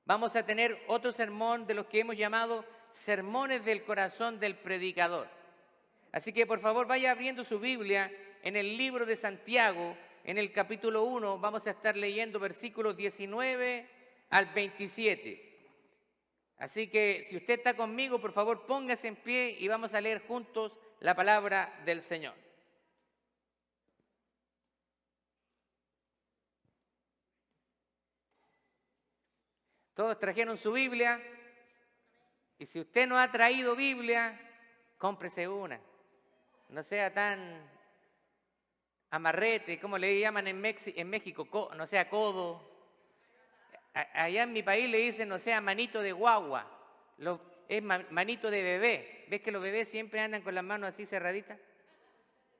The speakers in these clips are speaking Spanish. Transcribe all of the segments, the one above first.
vamos a tener otro sermón de los que hemos llamado sermones del corazón del predicador. Así que por favor vaya abriendo su Biblia en el libro de Santiago, en el capítulo 1, vamos a estar leyendo versículos 19 al 27. Así que si usted está conmigo, por favor póngase en pie y vamos a leer juntos la palabra del Señor. Todos trajeron su Biblia y si usted no ha traído Biblia, cómprese una. No sea tan amarrete, como le llaman en México, no sea codo. Allá en mi país le dicen no sea manito de guagua, es manito de bebé. ¿Ves que los bebés siempre andan con las manos así cerraditas?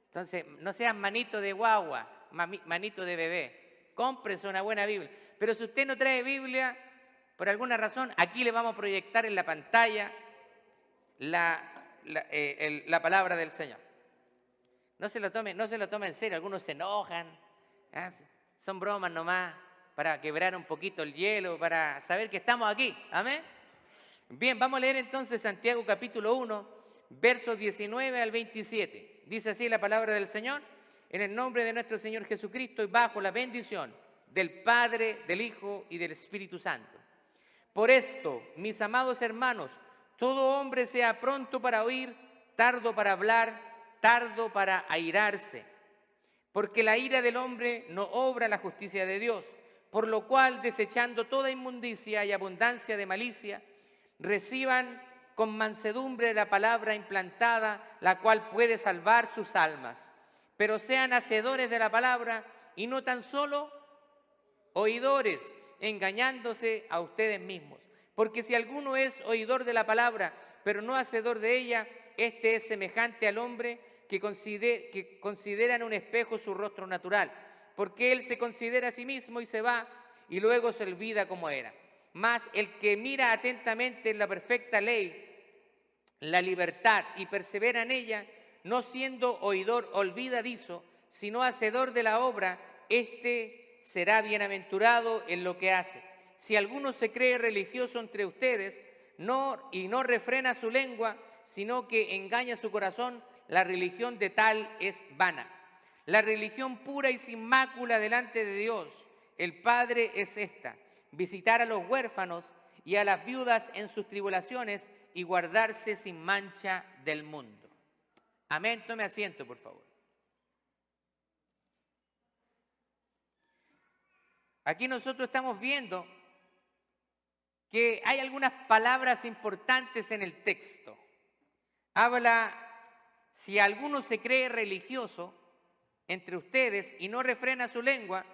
Entonces, no sean manito de guagua, manito de bebé. Cómprese una buena Biblia. Pero si usted no trae Biblia, por alguna razón, aquí le vamos a proyectar en la pantalla la palabra del Señor. No se lo tome en serio, algunos se enojan, son bromas nomás para quebrar un poquito el hielo, para saber que estamos aquí, amén. Bien, vamos a leer entonces Santiago capítulo 1, versos 19 al 27. Dice así la palabra del Señor: en el nombre de nuestro Señor Jesucristo y bajo la bendición del Padre, del Hijo y del Espíritu Santo. Por esto, mis amados hermanos, todo hombre sea pronto para oír, tardo para hablar, tardo para airarse, porque la ira del hombre no obra la justicia de Dios, por lo cual, desechando toda inmundicia y abundancia de malicia, reciban con mansedumbre la palabra implantada, la cual puede salvar sus almas. Pero sean hacedores de la palabra y no tan solo oidores, engañándose a ustedes mismos. Porque si alguno es oidor de la palabra, pero no hacedor de ella, este es semejante al hombre que considera en un espejo su rostro natural, porque él se considera a sí mismo y se va, y luego se olvida cómo era. Mas el que mira atentamente en la perfecta ley, la libertad, y persevera en ella, no siendo oidor olvidadizo, sino hacedor de la obra, éste será bienaventurado en lo que hace. Si alguno se cree religioso entre ustedes y no refrena su lengua, sino que engaña su corazón, la religión de tal es vana. La religión pura y sin mácula delante de Dios, el Padre, es esta: visitar a los huérfanos y a las viudas en sus tribulaciones y guardarse sin mancha del mundo. Amén. Tome asiento, por favor. Aquí nosotros estamos viendo que hay algunas palabras importantes en el texto. Habla, si alguno se cree religioso entre ustedes y no refrena su lengua,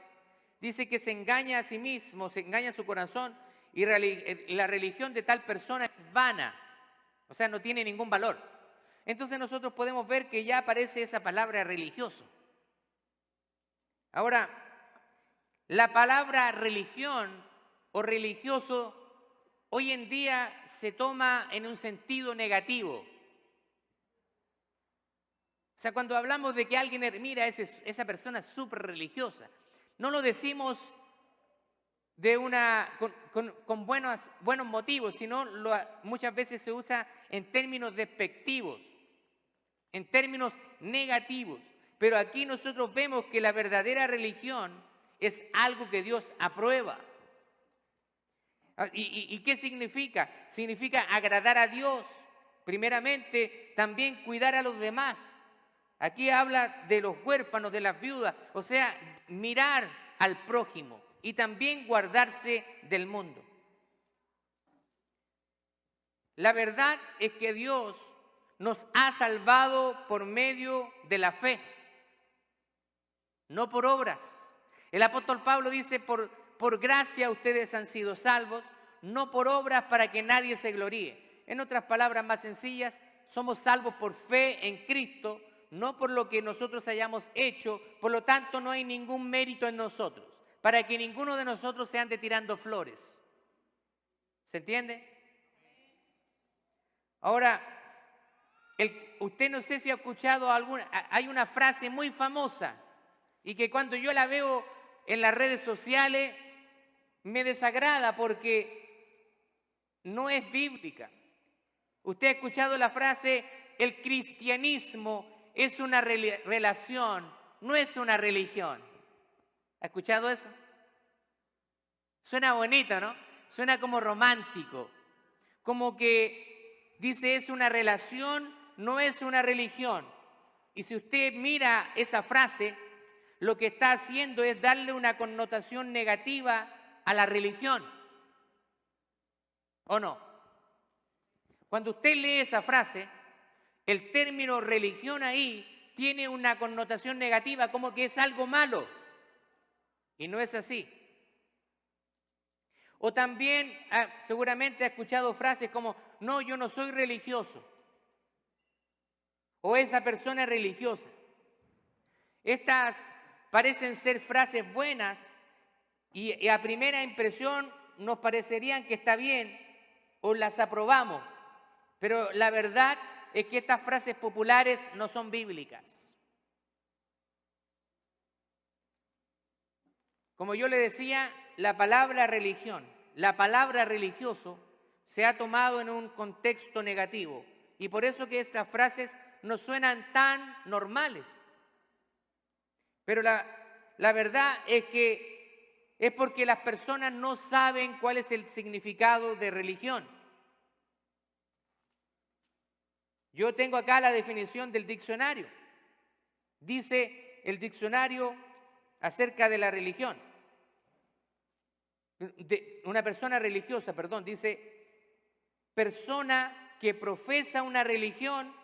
dice que se engaña a sí mismo, se engaña a su corazón, y la religión de tal persona es vana, o sea, no tiene ningún valor. Entonces nosotros podemos ver que ya aparece esa palabra religioso. Ahora, la palabra religión o religioso hoy en día se toma en un sentido negativo. O sea, cuando hablamos de que alguien, mira, esa persona es súper religiosa, no lo decimos con buenos motivos, sino muchas veces se usa en términos despectivos, en términos negativos. Pero aquí nosotros vemos que la verdadera religión es algo que Dios aprueba. ¿Y qué significa? Significa agradar a Dios, primeramente, también cuidar a los demás. Aquí habla de los huérfanos, de las viudas, o sea, mirar al prójimo y también guardarse del mundo. La verdad es que Dios nos ha salvado por medio de la fe, no por obras. El apóstol Pablo dice, por gracia ustedes han sido salvos, no por obras para que nadie se gloríe. En otras palabras más sencillas, somos salvos por fe en Cristo, no por lo que nosotros hayamos hecho, por lo tanto no hay ningún mérito en nosotros, para que ninguno de nosotros se ande tirando flores. ¿Se entiende? Ahora, usted no sé si ha escuchado hay una frase muy famosa y que cuando yo la veo en las redes sociales me desagrada porque no es bíblica. Usted ha escuchado la frase, el cristianismo es una relación, no es una religión. ¿Ha escuchado eso? Suena bonito, ¿no? Suena como romántico, como que dice es una relación, no es una religión. Y si usted mira esa frase, lo que está haciendo es darle una connotación negativa a la religión. ¿O no? Cuando usted lee esa frase, el término religión ahí tiene una connotación negativa, como que es algo malo. Y no es así. O también seguramente ha escuchado frases como, no, yo no soy religioso. O esa persona es religiosa. Estas parecen ser frases buenas y a primera impresión nos parecerían que está bien o las aprobamos. Pero la verdad es que estas frases populares no son bíblicas. Como yo le decía, la palabra religión, la palabra religioso se ha tomado en un contexto negativo y por eso que estas frases no suenan tan normales. Pero la verdad es que es porque las personas no saben cuál es el significado de religión. Yo tengo acá la definición del diccionario. Dice el diccionario acerca de la religión. Una persona religiosa, dice persona que profesa una religión,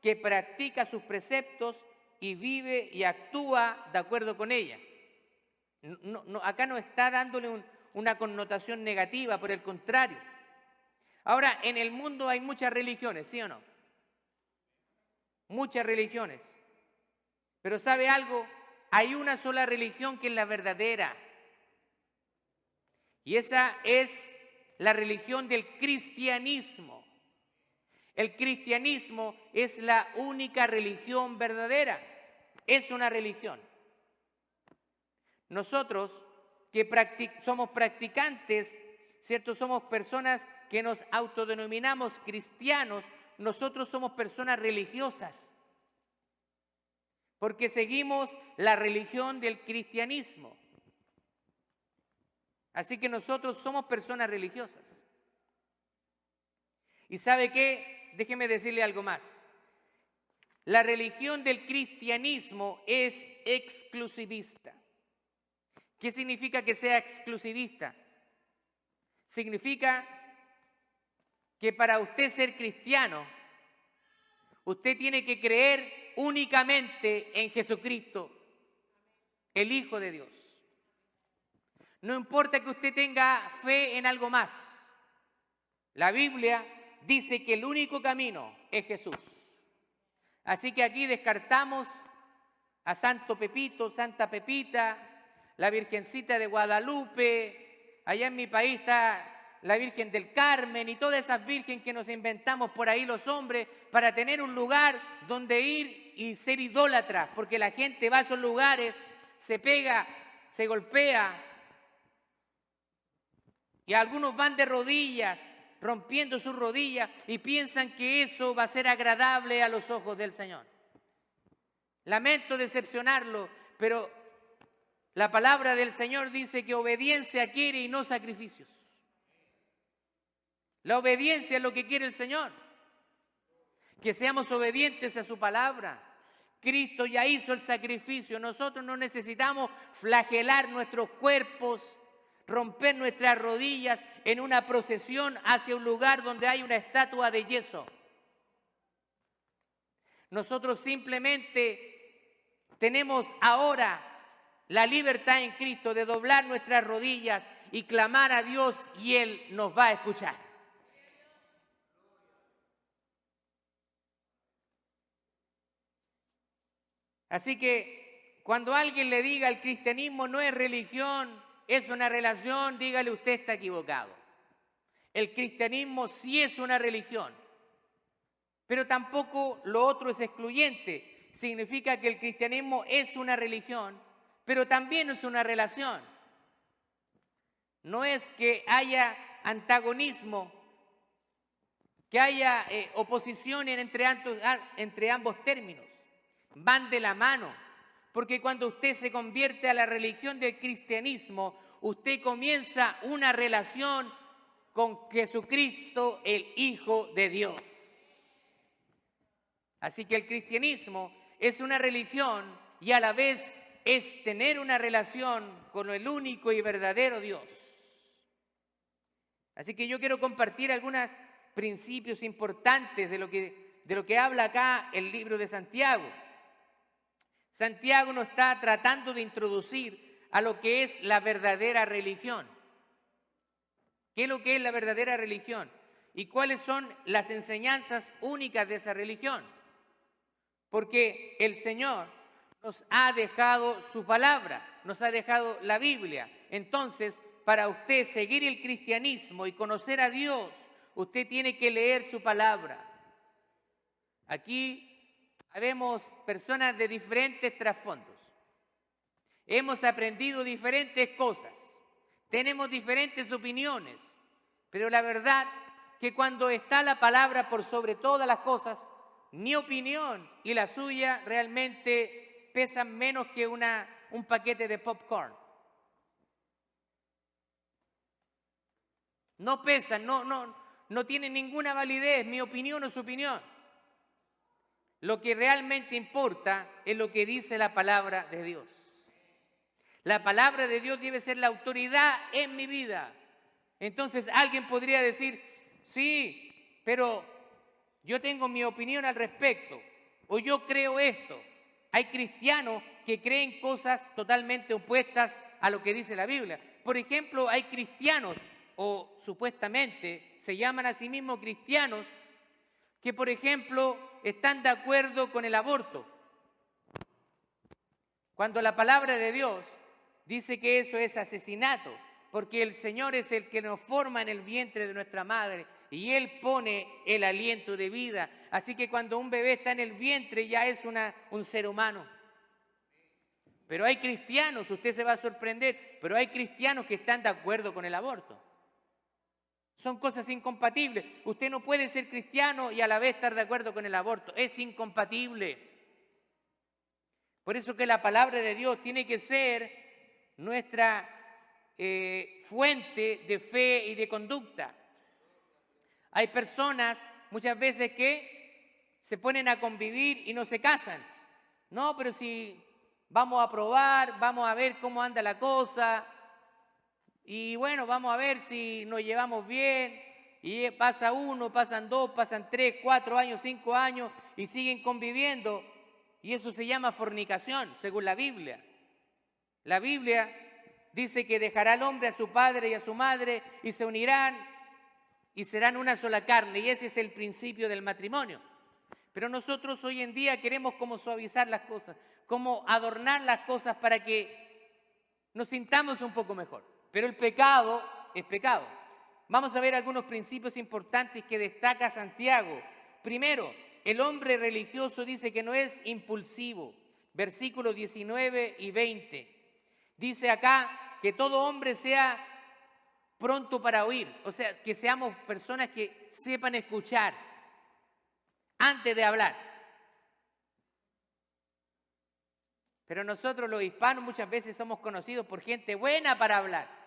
que practica sus preceptos y vive y actúa de acuerdo con ella. Acá no está dándole una connotación negativa, por el contrario. Ahora, en el mundo hay muchas religiones, ¿sí o no? Muchas religiones. Pero ¿sabe algo? Hay una sola religión que es la verdadera. Y esa es la religión del cristianismo. El cristianismo es la única religión verdadera. Es una religión. Nosotros que somos practicantes, ¿cierto? Somos personas que nos autodenominamos cristianos, nosotros somos personas religiosas. Porque seguimos la religión del cristianismo. Así que nosotros somos personas religiosas. ¿Y sabe qué? Déjeme decirle algo más. La religión del cristianismo es exclusivista. ¿Qué significa que sea exclusivista? Significa que para usted ser cristiano, usted tiene que creer únicamente en Jesucristo, el Hijo de Dios. No importa que usted tenga fe en algo más. La Biblia dice que el único camino es Jesús. Así que aquí descartamos a Santo Pepito, Santa Pepita, la Virgencita de Guadalupe, allá en mi país está la Virgen del Carmen y todas esas virgen que nos inventamos por ahí los hombres para tener un lugar donde ir y ser idólatras, porque la gente va a esos lugares, se pega, se golpea y algunos van de rodillas, rompiendo sus rodillas y piensan que eso va a ser agradable a los ojos del Señor. Lamento decepcionarlo, pero la palabra del Señor dice que obediencia quiere y no sacrificios. La obediencia es lo que quiere el Señor. Que seamos obedientes a su palabra. Cristo ya hizo el sacrificio. Nosotros no necesitamos flagelar nuestros cuerpos, romper nuestras rodillas en una procesión hacia un lugar donde hay una estatua de yeso. Nosotros simplemente tenemos ahora la libertad en Cristo de doblar nuestras rodillas y clamar a Dios y Él nos va a escuchar. Así que cuando alguien le diga el cristianismo no es religión, es una relación, dígale usted está equivocado. El cristianismo sí es una religión, pero tampoco lo otro es excluyente. Significa que el cristianismo es una religión, pero también es una relación. No es que haya antagonismo que haya oposición entre ambos términos. Van de la mano, porque cuando usted se convierte a la religión del cristianismo, usted comienza una relación con Jesucristo, el Hijo de Dios. Así que el cristianismo es una religión y a la vez es tener una relación con el único y verdadero Dios. Así que yo quiero compartir algunos principios importantes de lo que habla acá el libro de Santiago. Santiago nos está tratando de introducir a lo que es la verdadera religión. ¿Qué es lo que es la verdadera religión? ¿Y cuáles son las enseñanzas únicas de esa religión? Porque el Señor nos ha dejado su palabra, nos ha dejado la Biblia. Entonces, para usted seguir el cristianismo y conocer a Dios, usted tiene que leer su palabra. Aquí vemos personas de diferentes trasfondos. Hemos aprendido diferentes cosas, tenemos diferentes opiniones, pero la verdad que cuando está la palabra por sobre todas las cosas, mi opinión y la suya realmente pesan menos que un paquete de popcorn. No pesan, no tienen ninguna validez, mi opinión o su opinión. Lo que realmente importa es lo que dice la palabra de Dios. La palabra de Dios debe ser la autoridad en mi vida. Entonces alguien podría decir, sí, pero yo tengo mi opinión al respecto, o yo creo esto. Hay cristianos que creen cosas totalmente opuestas a lo que dice la Biblia. Por ejemplo, hay cristianos, o supuestamente se llaman a sí mismos cristianos, que por ejemplo están de acuerdo con el aborto, cuando la palabra de Dios dice que eso es asesinato, porque el Señor es el que nos forma en el vientre de nuestra madre y Él pone el aliento de vida. Así que cuando un bebé está en el vientre ya es un ser humano. Pero hay cristianos, usted se va a sorprender, pero hay cristianos que están de acuerdo con el aborto. Son cosas incompatibles. Usted no puede ser cristiano y a la vez estar de acuerdo con el aborto. Es incompatible. Por eso que la palabra de Dios tiene que ser nuestra fuente de fe y de conducta. Hay personas muchas veces que se ponen a convivir y no se casan. No, pero si vamos a probar, vamos a ver cómo anda la cosa. Y bueno, vamos a ver si nos llevamos bien. Y pasa 1, pasan 2, pasan 3, 4 años, 5 años y siguen conviviendo. Y eso se llama fornicación, según la Biblia. La Biblia dice que dejará al hombre a su padre y a su madre y se unirán y serán una sola carne. Y ese es el principio del matrimonio. Pero nosotros hoy en día queremos como suavizar las cosas, como adornar las cosas para que nos sintamos un poco mejor. Pero el pecado es pecado. Vamos a ver algunos principios importantes que destaca Santiago. Primero, el hombre religioso dice que no es impulsivo. Versículos 19 y 20. Dice acá que todo hombre sea pronto para oír. O sea, que seamos personas que sepan escuchar antes de hablar. Pero nosotros los hispanos muchas veces somos conocidos por gente buena para hablar.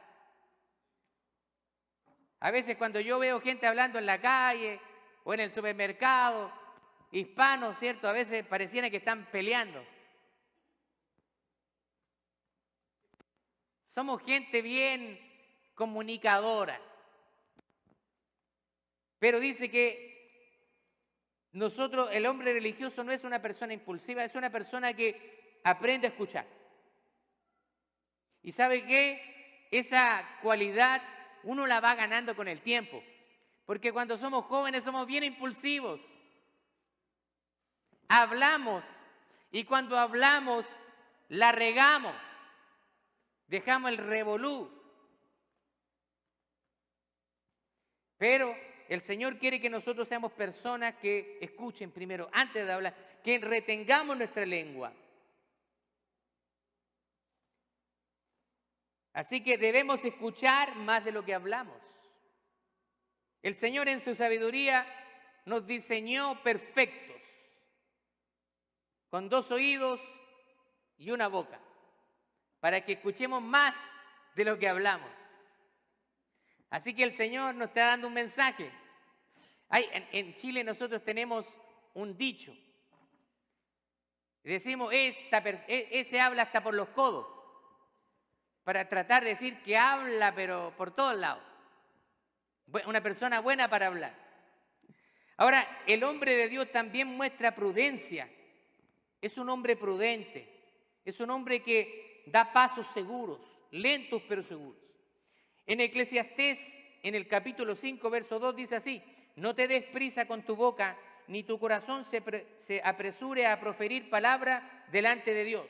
A veces cuando yo veo gente hablando en la calle o en el supermercado, hispanos, ¿cierto? A veces pareciera que están peleando. Somos gente bien comunicadora. Pero dice que nosotros, el hombre religioso no es una persona impulsiva, es una persona que aprende a escuchar. ¿Y sabe qué? Esa cualidad uno la va ganando con el tiempo. Porque cuando somos jóvenes somos bien impulsivos. Hablamos y cuando hablamos la regamos. Dejamos el revolú. Pero el Señor quiere que nosotros seamos personas que escuchen primero, antes de hablar, que retengamos nuestra lengua. Así que debemos escuchar más de lo que hablamos. El Señor en su sabiduría nos diseñó perfectos, con 2 oídos y una boca, para que escuchemos más de lo que hablamos. Así que el Señor nos está dando un mensaje. En Chile nosotros tenemos un dicho. Decimos, ese habla hasta por los codos, para tratar de decir que habla, pero por todos lados. Una persona buena para hablar. Ahora, el hombre de Dios también muestra prudencia. Es un hombre prudente. Es un hombre que da pasos seguros, lentos pero seguros. En Eclesiastés, en el capítulo 5, verso 2, dice así: no te des prisa con tu boca, ni tu corazón se apresure a proferir palabra delante de Dios,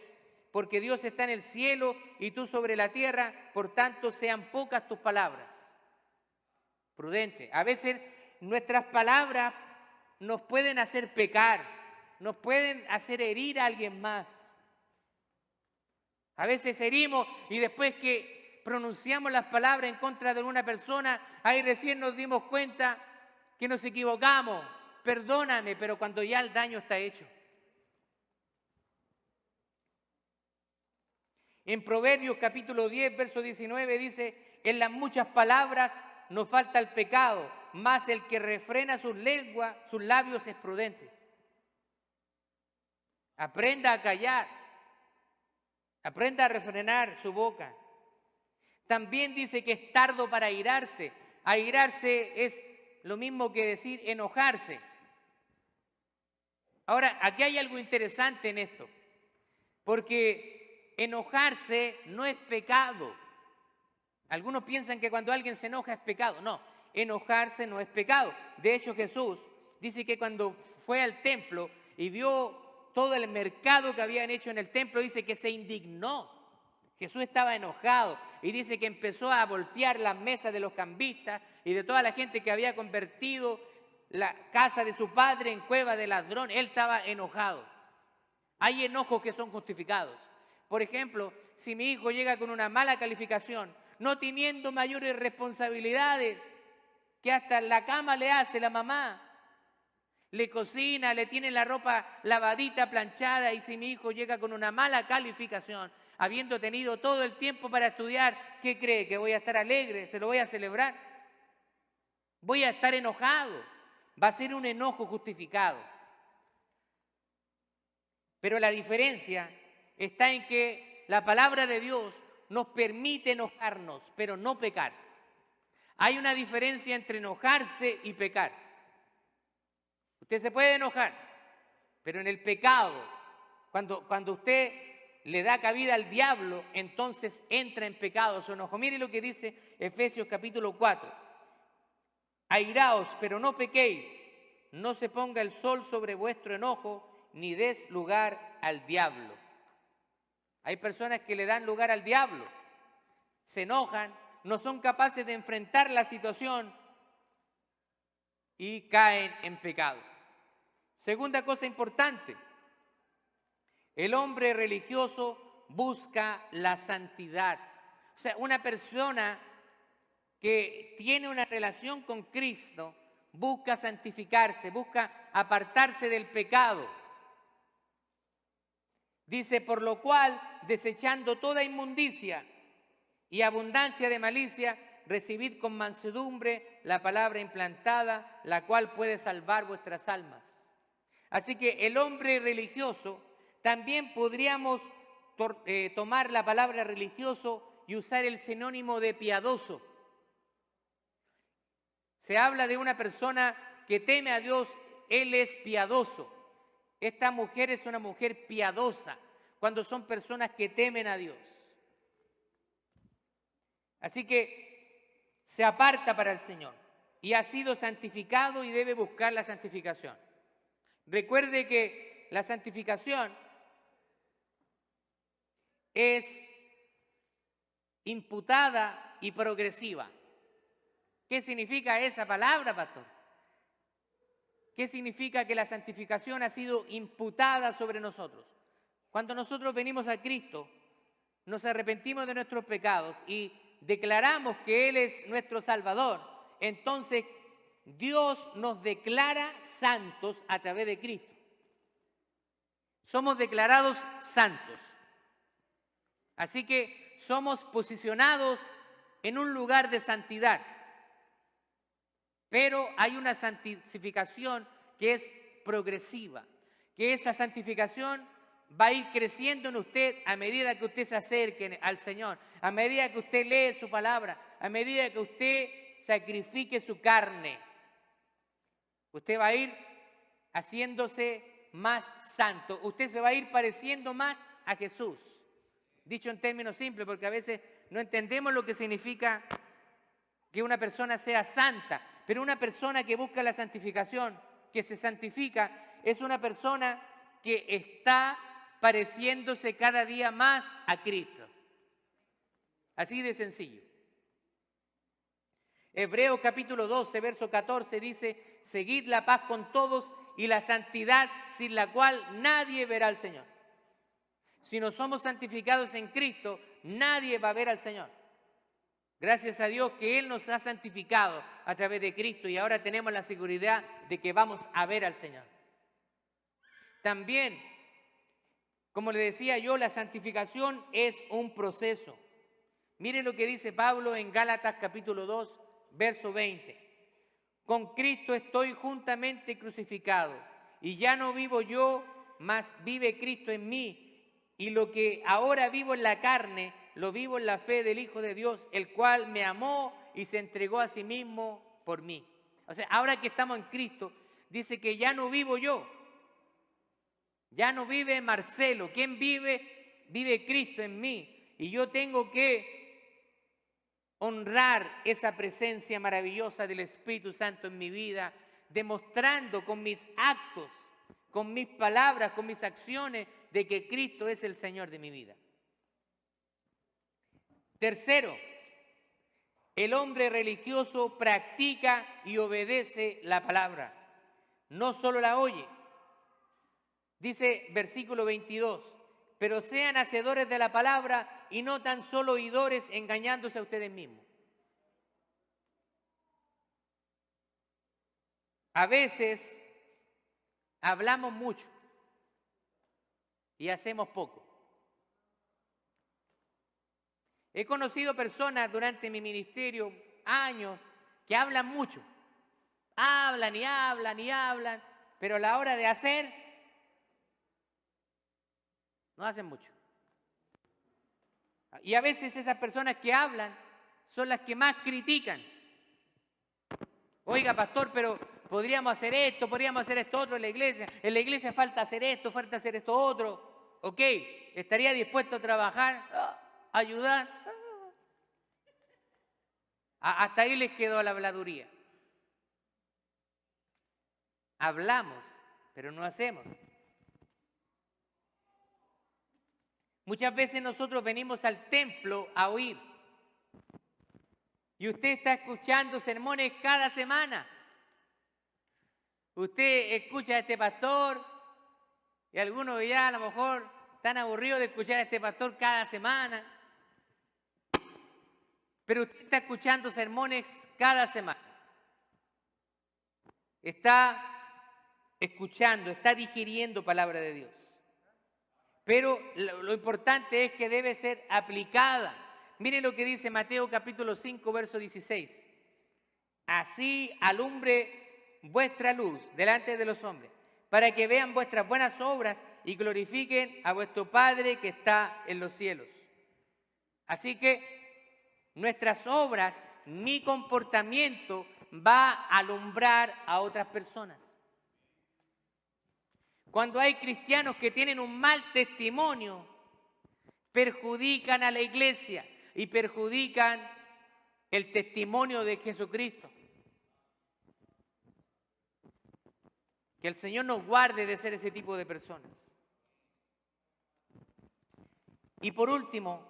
porque Dios está en el cielo y tú sobre la tierra, por tanto sean pocas tus palabras. Prudente. A veces nuestras palabras nos pueden hacer pecar, nos pueden hacer herir a alguien más. A veces herimos y después que pronunciamos las palabras en contra de una persona, ahí recién nos dimos cuenta que nos equivocamos. Perdóname, pero cuando ya el daño está hecho. En Proverbios capítulo 10, verso 19 dice: en las muchas palabras no falta el pecado, mas el que refrena sus labios es prudente. Aprenda a callar, aprenda a refrenar su boca. También dice que es tardo para airarse. Airarse es lo mismo que decir enojarse. Ahora, aquí hay algo interesante en esto, porque enojarse no es pecado. Algunos piensan que cuando alguien se enoja es pecado. No, enojarse no es pecado. De hecho, Jesús dice que cuando fue al templo y vio todo el mercado que habían hecho en el templo, dice que se indignó. Jesús estaba enojado y dice que empezó a voltear las mesas de los cambistas y de toda la gente que había convertido la casa de su padre en cueva de ladrón. Él estaba enojado. Hay enojos que son justificados. Por ejemplo, si mi hijo llega con una mala calificación, no teniendo mayores responsabilidades, que hasta la cama le hace la mamá, le cocina, le tiene la ropa lavadita, planchada, y si mi hijo llega con una mala calificación, habiendo tenido todo el tiempo para estudiar, ¿qué cree? ¿Que voy a estar alegre? ¿Se lo voy a celebrar? Voy a estar enojado. Va a ser un enojo justificado. Pero la diferencia está en que la palabra de Dios nos permite enojarnos, pero no pecar. Hay una diferencia entre enojarse y pecar. Usted se puede enojar, pero en el pecado, cuando usted le da cabida al diablo, entonces entra en pecado su enojo. Mire lo que dice Efesios capítulo 4. Airaos, pero no pequéis, no se ponga el sol sobre vuestro enojo, ni des lugar al diablo. Hay personas que le dan lugar al diablo, se enojan, no son capaces de enfrentar la situación y caen en pecado. Segunda cosa importante, el hombre religioso busca la santidad. O sea, una persona que tiene una relación con Cristo busca santificarse, busca apartarse del pecado. Dice, por lo cual, desechando toda inmundicia y abundancia de malicia, recibid con mansedumbre la palabra implantada, la cual puede salvar vuestras almas. Así que el hombre religioso, también podríamos tomar la palabra religioso y usar el sinónimo de piadoso. Se habla de una persona que teme a Dios, él es piadoso. Esta mujer es una mujer piadosa, cuando son personas que temen a Dios. Así que se aparta para el Señor y ha sido santificado y debe buscar la santificación. Recuerde que la santificación es imputada y progresiva. ¿Qué significa esa palabra, pastor? ¿Qué significa que la santificación ha sido imputada sobre nosotros? Cuando nosotros venimos a Cristo, nos arrepentimos de nuestros pecados y declaramos que Él es nuestro Salvador, entonces Dios nos declara santos a través de Cristo. Somos declarados santos. Así que somos posicionados en un lugar de santidad. Pero hay una santificación que es progresiva, que esa santificación va a ir creciendo en usted a medida que usted se acerque al Señor, a medida que usted lee su palabra, a medida que usted sacrifique su carne. Usted va a ir haciéndose más santo, usted se va a ir pareciendo más a Jesús. Dicho en términos simples, porque a veces no entendemos lo que significa que una persona sea santa, pero una persona que busca la santificación, que se santifica, es una persona que está pareciéndose cada día más a Cristo. Así de sencillo. Hebreos capítulo 12, verso 14 dice: seguid la paz con todos y la santidad, sin la cual nadie verá al Señor. Si no somos santificados en Cristo, nadie va a ver al Señor. Gracias a Dios que Él nos ha santificado a través de Cristo y ahora tenemos la seguridad de que vamos a ver al Señor. También, como le decía yo, la santificación es un proceso. Mire lo que dice Pablo en Gálatas capítulo 2, verso 20. Con Cristo estoy juntamente crucificado, y ya no vivo yo, mas vive Cristo en mí. Y lo que ahora vivo en la carne, lo vivo en la fe del Hijo de Dios, el cual me amó y se entregó a sí mismo por mí. O sea, ahora que estamos en Cristo, dice que ya no vivo yo, ya no vive Marcelo. ¿Quién vive? Vive Cristo en mí. Y yo tengo que honrar esa presencia maravillosa del Espíritu Santo en mi vida, demostrando con mis actos, con mis palabras, con mis acciones, de que Cristo es el Señor de mi vida. Tercero, el hombre religioso practica y obedece la palabra, no solo la oye. Dice versículo 22, pero sean hacedores de la palabra y no tan solo oidores, engañándose a ustedes mismos. A veces hablamos mucho y hacemos poco. He conocido personas durante mi ministerio, años, que hablan mucho. Hablan y hablan y hablan, pero a la hora de hacer, no hacen mucho. Y a veces esas personas que hablan son las que más critican. Oiga, pastor, pero podríamos hacer esto otro en la iglesia. En la iglesia falta hacer esto otro. Ok, ¿estaría dispuesto a trabajar, a ayudar? Hasta ahí les quedó la habladuría. Hablamos, pero no hacemos. Muchas veces nosotros venimos al templo a oír. Y usted está escuchando sermones cada semana. Usted escucha a este pastor y algunos ya a lo mejor están aburridos de escuchar a este pastor cada semana. Pero usted está escuchando sermones cada semana. Está escuchando, está digiriendo palabra de Dios. Pero lo importante es que debe ser aplicada. Miren lo que dice Mateo capítulo 5, verso 16. Así alumbre vuestra luz delante de los hombres, para que vean vuestras buenas obras y glorifiquen a vuestro Padre que está en los cielos. Así que nuestras obras, mi comportamiento va a alumbrar a otras personas. Cuando hay cristianos que tienen un mal testimonio, perjudican a la iglesia y perjudican el testimonio de Jesucristo. Que el Señor nos guarde de ser ese tipo de personas. Y por último,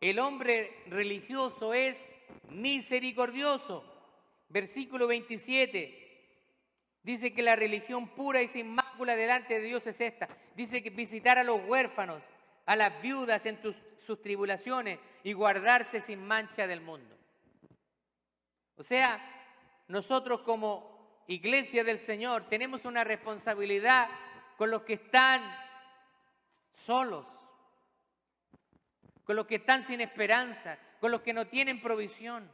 el hombre religioso es misericordioso. Versículo 27. Dice que la religión pura y sin mácula delante de Dios es esta. Dice que visitar a los huérfanos, a las viudas en sus tribulaciones y guardarse sin mancha del mundo. O sea, nosotros como iglesia del Señor, tenemos una responsabilidad con los que están solos, con los que están sin esperanza, con los que no tienen provisión.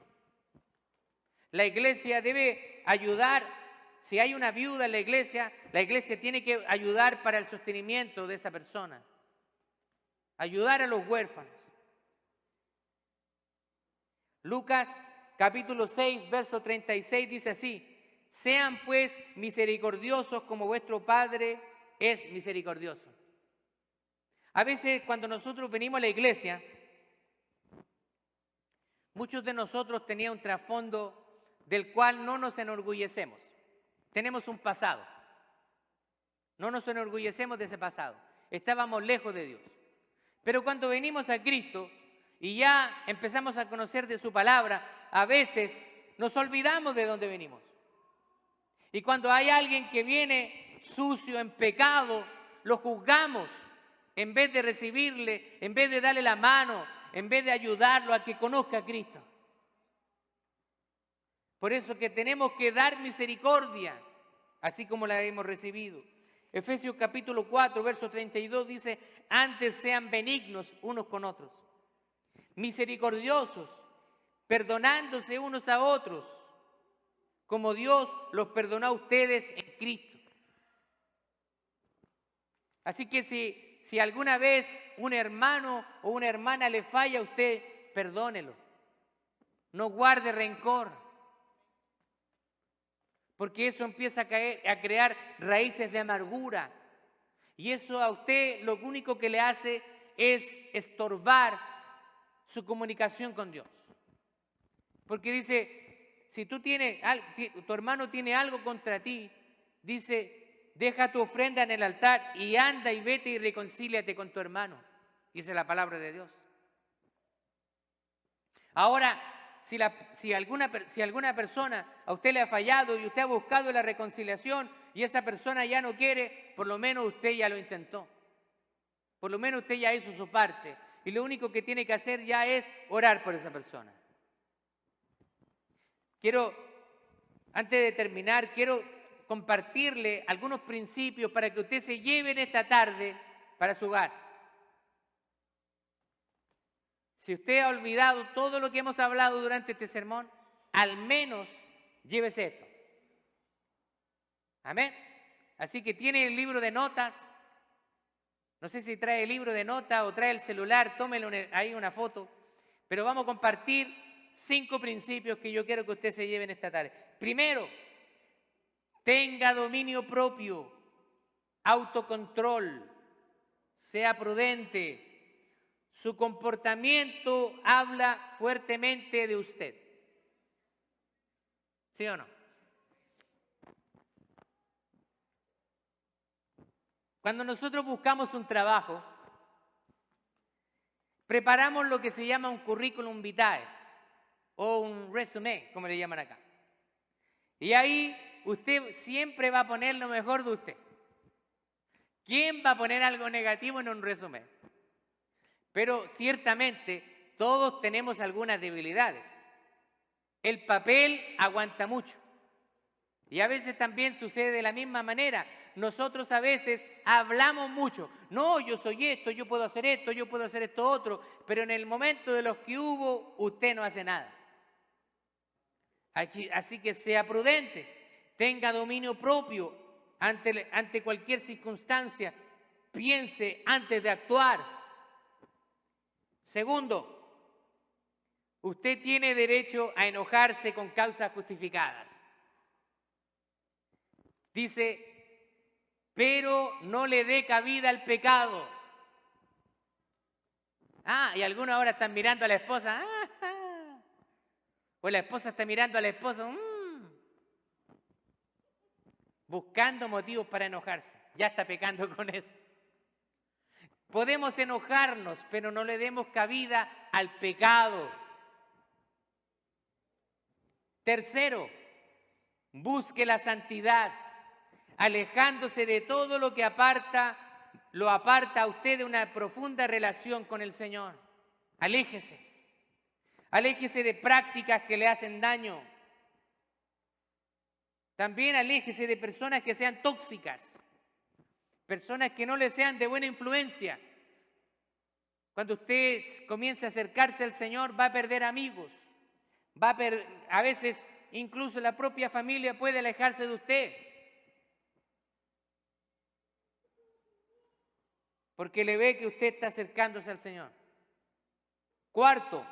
La iglesia debe ayudar. Si hay una viuda en la iglesia tiene que ayudar para el sostenimiento de esa persona. Ayudar a los huérfanos. Lucas capítulo 6, verso 36 dice así: sean pues misericordiosos como vuestro Padre es misericordioso. A veces cuando nosotros venimos a la iglesia, muchos de nosotros tenían un trasfondo del cual no nos enorgullecemos. Tenemos un pasado. No nos enorgullecemos de ese pasado. Estábamos lejos de Dios. Pero cuando venimos a Cristo y ya empezamos a conocer de su palabra, a veces nos olvidamos de dónde venimos. Y cuando hay alguien que viene sucio, en pecado, lo juzgamos en vez de recibirle, en vez de darle la mano, en vez de ayudarlo a que conozca a Cristo. Por eso que tenemos que dar misericordia, así como la hemos recibido. Efesios capítulo 4, verso 32 dice: antes sean benignos unos con otros, misericordiosos, perdonándose unos a otros, como Dios los perdonó a ustedes en Cristo. Así que si alguna vez un hermano o una hermana le falla a usted, perdónelo. No guarde rencor, porque eso empieza a crear raíces de amargura. Y eso a usted lo único que le hace es estorbar su comunicación con Dios. Porque dice, si tu hermano tiene algo contra ti, dice, deja tu ofrenda en el altar y anda y vete y reconcíliate con tu hermano. Dice la palabra de Dios. Ahora, si alguna persona a usted le ha fallado y usted ha buscado la reconciliación y esa persona ya no quiere, por lo menos usted ya lo intentó. Por lo menos usted ya hizo su parte. Y lo único que tiene que hacer ya es orar por esa persona. Antes de terminar, quiero compartirle algunos principios para que usted se lleve en esta tarde para su hogar. Si usted ha olvidado todo lo que hemos hablado durante este sermón, al menos llévese esto. Amén. Así que tiene el libro de notas. No sé si trae el libro de notas o trae el celular, tómelo ahí una foto. Pero vamos a compartir 5 principios que yo quiero que usted se lleve en esta tarde. Primero, tenga dominio propio, autocontrol, sea prudente. Su comportamiento habla fuertemente de usted. ¿Sí o no? Cuando nosotros buscamos un trabajo, preparamos lo que se llama un currículum vitae o un resumen, como le llaman acá. Y ahí usted siempre va a poner lo mejor de usted. ¿Quién va a poner algo negativo en un resumen? Pero ciertamente todos tenemos algunas debilidades. El papel aguanta mucho. Y a veces también sucede de la misma manera. Nosotros a veces hablamos mucho. No, yo soy esto, yo puedo hacer esto otro. Pero en el momento de los que hubo, usted no hace nada. Así que sea prudente. Tenga dominio propio ante cualquier circunstancia. Piense antes de actuar. Segundo, usted tiene derecho a enojarse con causas justificadas. Dice, pero no le dé cabida al pecado. Y algunos ahora están mirando a la esposa. O la esposa está mirando a la esposa. Buscando motivos para enojarse. Ya está pecando con eso. Podemos enojarnos, pero no le demos cabida al pecado. Tercero, busque la santidad, alejándose de todo lo que lo aparta a usted de una profunda relación con el Señor. Aléjese. Aléjese de prácticas que le hacen daño. También aléjese de personas que sean tóxicas, personas que no le sean de buena influencia. Cuando usted comience a acercarse al Señor, va a perder amigos, a veces incluso la propia familia puede alejarse de usted, porque le ve que usted está acercándose al Señor. Cuarto,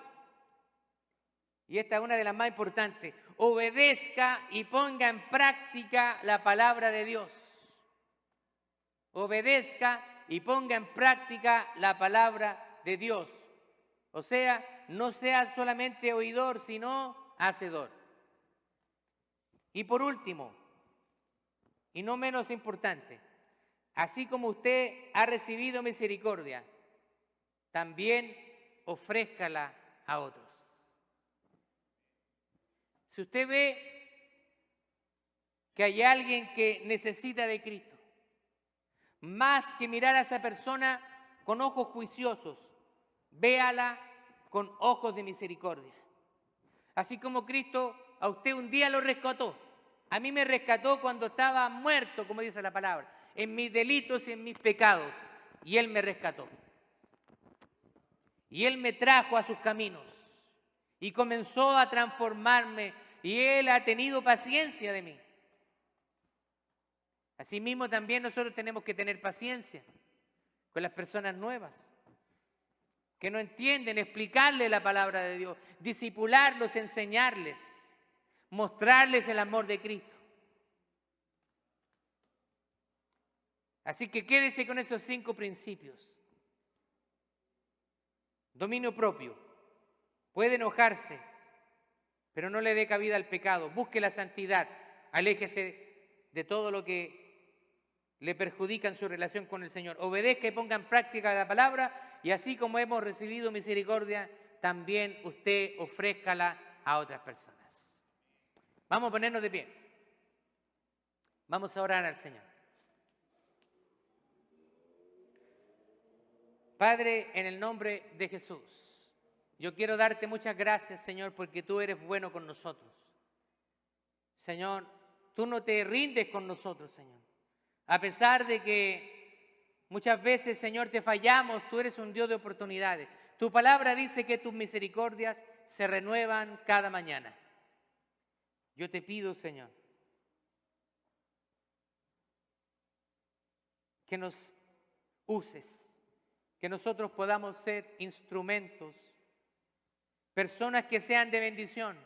y esta es una de las más importantes, obedezca y ponga en práctica la palabra de Dios. Obedezca y ponga en práctica la palabra de Dios. O sea, no sea solamente oidor, sino hacedor. Y por último, y no menos importante, así como usted ha recibido misericordia, también ofrézcala a otros. Si usted ve que hay alguien que necesita de Cristo, más que mirar a esa persona con ojos juiciosos, véala con ojos de misericordia. Así como Cristo a usted un día lo rescató. A mí me rescató cuando estaba muerto, como dice la palabra, en mis delitos y en mis pecados. Y Él me rescató. Y Él me trajo a sus caminos. Y comenzó a transformarme. Y Él ha tenido paciencia de mí. Asimismo, también nosotros tenemos que tener paciencia con las personas nuevas, que no entienden, explicarles la palabra de Dios, discipularlos, enseñarles, mostrarles el amor de Cristo. Así que quédese con esos 5 principios. Dominio propio. Puede enojarse, pero no le dé cabida al pecado. Busque la santidad. Aléjese de todo lo que le perjudica en su relación con el Señor. Obedezca y ponga en práctica la palabra, y así como hemos recibido misericordia, también usted ofrézcala a otras personas. Vamos a ponernos de pie. Vamos a orar al Señor. Padre, en el nombre de Jesús, yo quiero darte muchas gracias, Señor, porque tú eres bueno con nosotros. Señor, tú no te rindes con nosotros, Señor. A pesar de que muchas veces, Señor, te fallamos, tú eres un Dios de oportunidades. Tu palabra dice que tus misericordias se renuevan cada mañana. Yo te pido, Señor, que nos uses, que nosotros podamos ser instrumentos, personas que sean de bendición,